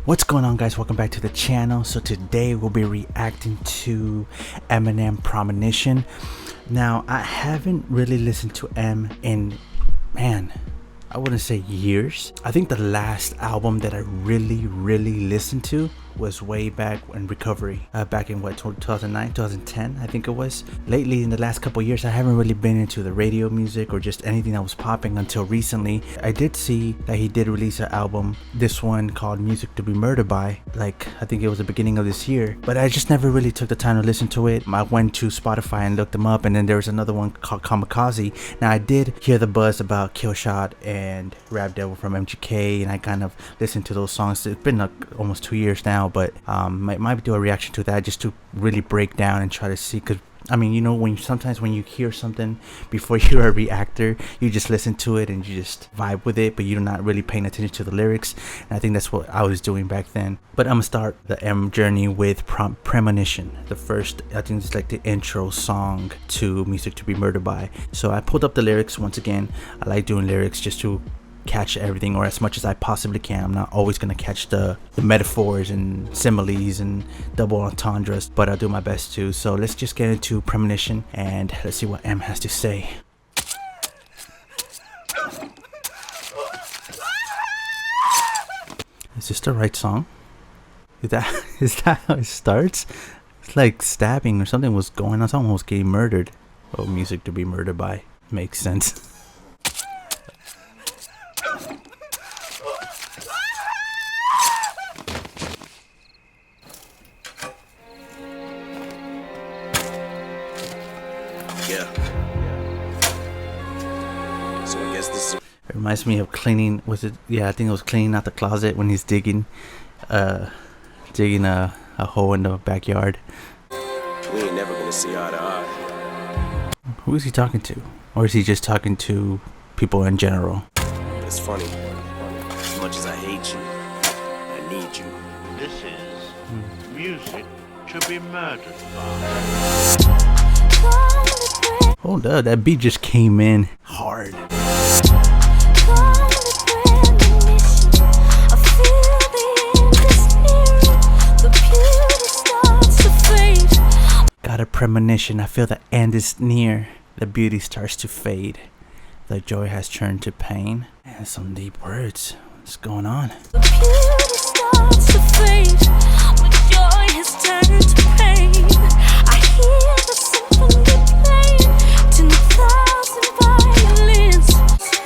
What's going on, guys? Welcome back to the channel. So today we'll be reacting to Eminem Premonition. Now, I haven't really listened to M in, I wouldn't say years. I think the last album that I really listened to was way back in Recovery, back in what, 2009, 2010, I think it was. Lately, in the last couple years, I haven't really been into the radio music or just anything that was popping until recently. I did see that he did release an album, this one called Music to be Murdered By, like I think it was the beginning of this year, but I just never really took the time to listen to it. I went to Spotify and looked them up, and then there was another one called Kamikaze. Now, I did hear the buzz about Killshot and Rap Devil from MGK, and I kind of listened to those songs. It's been like almost 2 years now, but might do a reaction to that just to really break down and try to see, because I mean, you know, sometimes when you hear something before you're a reactor, you just listen to it and you just vibe with it, but you're not really paying attention to the lyrics. And I think that's what I was doing back then. But I'm gonna start the M journey with Premonition, the first, I think it's like the intro song to Music to be Murdered By. So I pulled up the lyrics once again. I like doing lyrics just to catch everything, or as much as I possibly can. I'm not always gonna catch the metaphors and similes and double entendres, but I'll do my best to. So let's just get into Premonition and let's see what M has to say. Is this the right song? Is that how it starts? It's like stabbing or something was going on. Someone was getting murdered. Oh, Music to be Murdered By makes sense. Yeah. So I guess this is... It reminds me of cleaning. Was it? Yeah, I think it was cleaning out the closet when he's digging a hole in the backyard. We ain't never gonna see eye to eye. Who is he talking to? Or is he just talking to people in general? It's funny. As much as I hate you, I need you. This is music to be murdered by. Hold up, that beat just came in hard. Got a premonition, I feel the end is near. The beauty starts to fade. The joy has turned to pain. And some deep words. What's going on? The beauty starts to fade. The joy has turned to pain. I hear the symphony playing. 10,000 violins.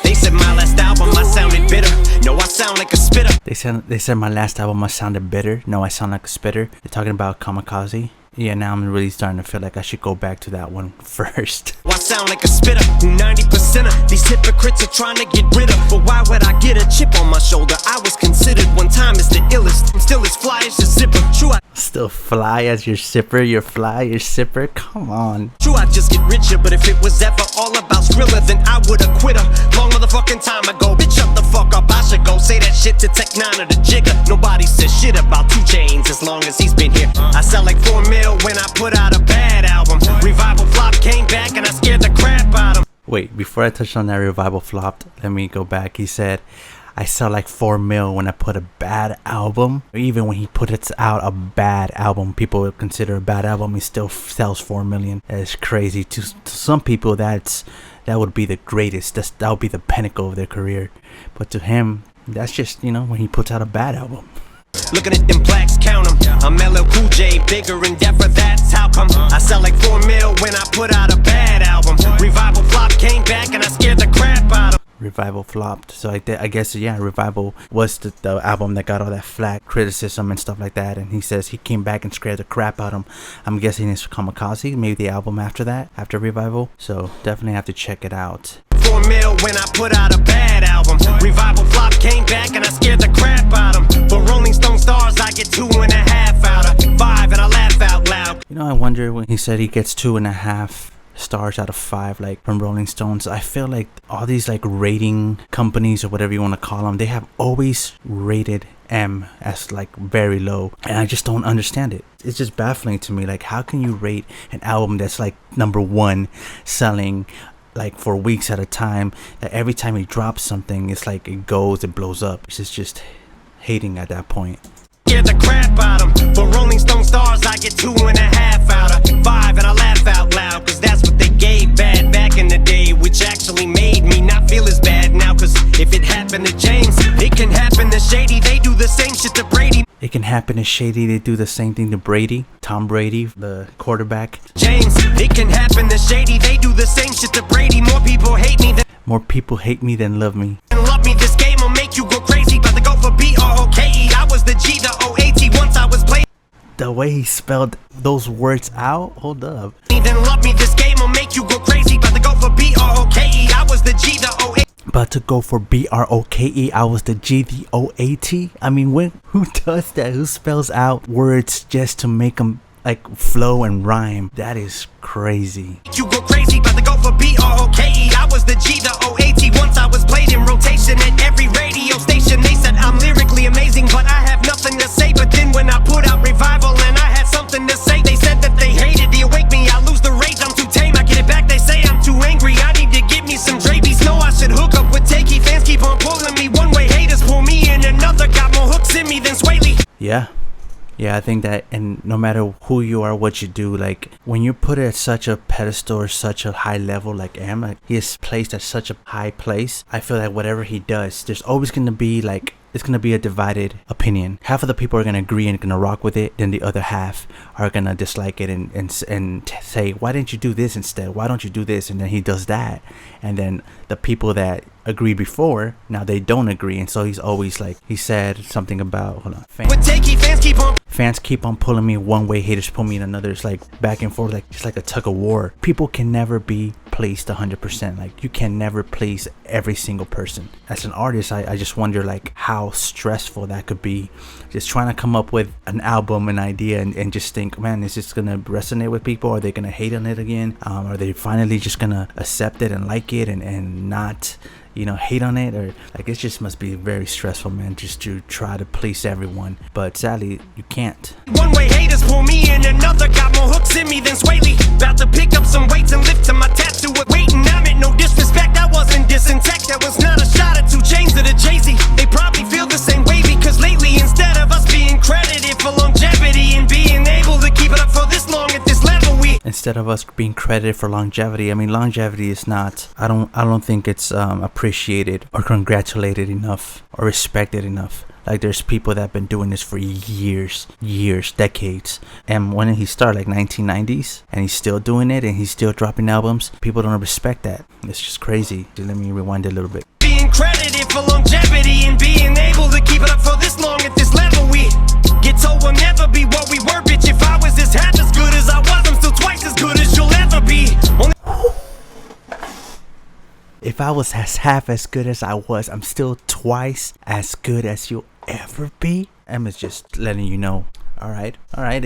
They said my last album I sounded bitter. No, I sound like a spitter. They said my last album I sounded bitter. No, I sound like a spitter. They're talking about Kamikaze. Yeah, now I'm really starting to feel like I should go back to that one first. I sound like a spitter. 90% of these hypocrites are trying to get rid of. But why would I get a chip on my shoulder? I was considered one time as the illest. I'm still as fly as your zipper. True, Still fly as your sipper. You're fly, your sipper. Come on. True, I just get richer. But if it was ever all about Skrilla, then I would've quit her long motherfucking time ago. Bitch, shut the fuck up. I should go say that shit to Tech 9 or the Jigger. Nobody says shit about 2 Chainz as long as he's been here. I sell like 4 mil when I put out a bad album. Revival flop, came back and I scared the crap out of him. Wait, before I touch on that revival flopped, let me go back. He said, I sell like 4 mil when I put a bad album. Even when he puts out a bad album, people would consider a bad album, he still sells 4 million. That is crazy. To some people, that would be the greatest. That would be the pinnacle of their career. But to him, that's just, you know, when he puts out a bad album. Looking at them blacks, count them. I'm LL Cool J, bigger and deafer, that's how come. I sell like 4 mil when I put out a bad album. Revival flop, came back and I scared the crap out of him. Revival flopped. So I guess, yeah, Revival was the album that got all that flack, criticism and stuff like that. And he says he came back and scared the crap out of him. I'm guessing it's Kamikaze, maybe the album after that, after Revival. So definitely have to check it out. 4 mil when I put out a bad album. Revival flop, came back and I scared the crap out of him. But Rolling Stone stars, I get 2.5 out of 5 and I laugh out loud. You know, I wonder when he said he gets 2.5 stars out of 5, like from Rolling Stones. I feel like all these like rating companies or whatever you want to call them, they have always rated M as like very low, and I just don't understand it. It's just baffling to me. Like, how can you rate an album that's like #1 selling like for weeks at a time, that every time he drops something, it's like it blows up? It's just hating at that point. Scare the crap out 'em. For Rolling Stone stars, I get 2.5 out of 5, and I laugh out loud, cause that's what they gave bad back in the day, which actually made me not feel as bad now. Cause if it happened to James, it can happen to Shady. They do the same shit to Brady. It can happen to Shady. They do the same thing to Brady. Tom Brady, the quarterback. James, it can happen to Shady. They do the same shit to Brady. More people hate me than love me. Love me. This game will make you go crazy. About to go for B-R-O-K-E. I was the G, the O-A-T. Once I was playing. The way he spelled those words out, hold up. Then love me. This game will make you go crazy. About to go for B-R-O-K-E. I was the G, the O-A-T. About to go for B-R-O-K-E. I was the G, the O-A-T. I mean, who does that? Who spells out words just to make them like flow and rhyme? That is crazy. You go crazy, about to go for B-R-O-K-E. I was the G, the O-A-T. Once I was played in rotation at every radio station. They said I'm lyrically amazing, but I have nothing to say. But then when I put out Revival and I had something to say, they said that they hated the Awake Me. I lose the rage, I'm too tame. I get it back, they say I'm too angry. I need to get me some Drabies. No, I should hook up with Takey. Fans keep on pulling me one way, haters pull me in another. Got more hooks in me than Swaley. Yeah, I think that, and no matter who you are, what you do, like when you're put at such a pedestal or such a high level like Em, like he is placed at such a high place, I feel like whatever he does, there's always going to be like, it's going to be a divided opinion. Half of the people are going to agree and going to rock with it, then the other half are going to dislike it and say, why didn't you do this instead? Why don't you do this? And then he does that. And then the people that agreed before, now they don't agree. And so he's always like, he said something about, hold on, fans keep on pulling me one way, haters pull me in another. It's like back and forth, like it's like a tug of war. People can never be pleased 100%. Like you can never please every single person. As an artist, I just wonder like how stressful that could be, just trying to come up with an album, an idea, and just think, man, is this gonna resonate with people? Are they gonna hate on it again? Are they finally just gonna accept it and like it and not, you know, hate on it? Or like it just must be very stressful, man, just to try to please everyone. But sadly, you can't. One way haters pull me in another. Got more hooks in me than Swaley. About to pick up some weights and lift to my tattoo. Waiting, I meant no disrespect. I wasn't dissing tech. That was not a shot at 2 Chainz or the Jay-Z. They probably feel the same way because lately, instead of us being credited for longevity and being able to keep it up for this long at this level, instead of us being credited for longevity, I mean, longevity is not, I don't think it's appreciated or congratulated enough or respected enough. Like there's people that have been doing this for years, decades. And when did he start? Like 1990s, and he's still doing it and he's still dropping albums. People don't respect that. It's just crazy. Let me rewind a little bit. Being credited for longevity and being able to keep it up for this long at this level, we get told we'll never be what we were, bitch. If I was this half as good as I was, I'm still twice as good as you'll ever be. If I was half as good as I was, I'm still twice as good as you'll ever be. Emma's just letting you know. All right.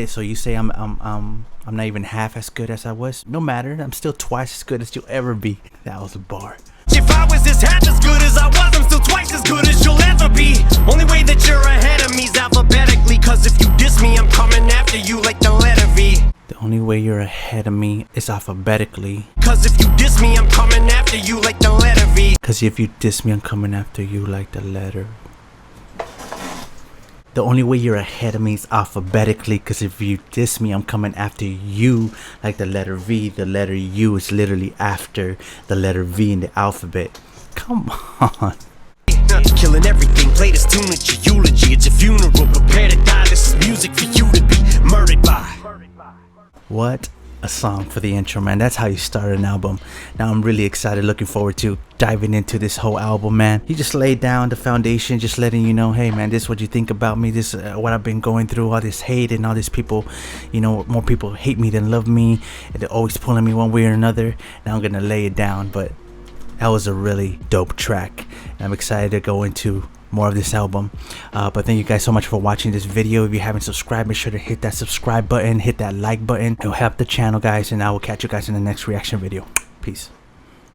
So you say I'm not even half as good as I was. No matter. I'm still twice as good as you'll ever be. That was a bar. If I was this half as good as I was, I'm still twice as good as you'll ever be. Only way that you're ahead of me's alphabetically. Cause if you diss me, I'm coming after you like the letter V. The only way you're ahead of me is alphabetically. Cause if you diss me, I'm coming after you like the letter V. Cause if you diss me, I'm coming after you like the letter. The only way you're ahead of me is alphabetically, because if you diss me, I'm coming after you like the letter V. The letter U is literally after the letter V in the alphabet. Come on. Killing everything, play this tune at your eulogy. It's your funeral, prepare to die. This is music for you to be murdered by. What a song for the intro, man. That's how you start an album. Now I'm really excited, looking forward to diving into this whole album, man. He just laid down the foundation, just letting you know, hey man, this is what you think about me, this what I've been going through, all this hate and all these people, you know, more people hate me than love me, and they're always pulling me one way or another. Now I'm gonna lay it down, but that was a really dope track. I'm excited to go into more of this album, but thank you guys so much for watching this video. If you haven't subscribed, make sure to hit that subscribe button, hit that like button. It'll help the channel, guys, and I will catch you guys in the next reaction video. Peace.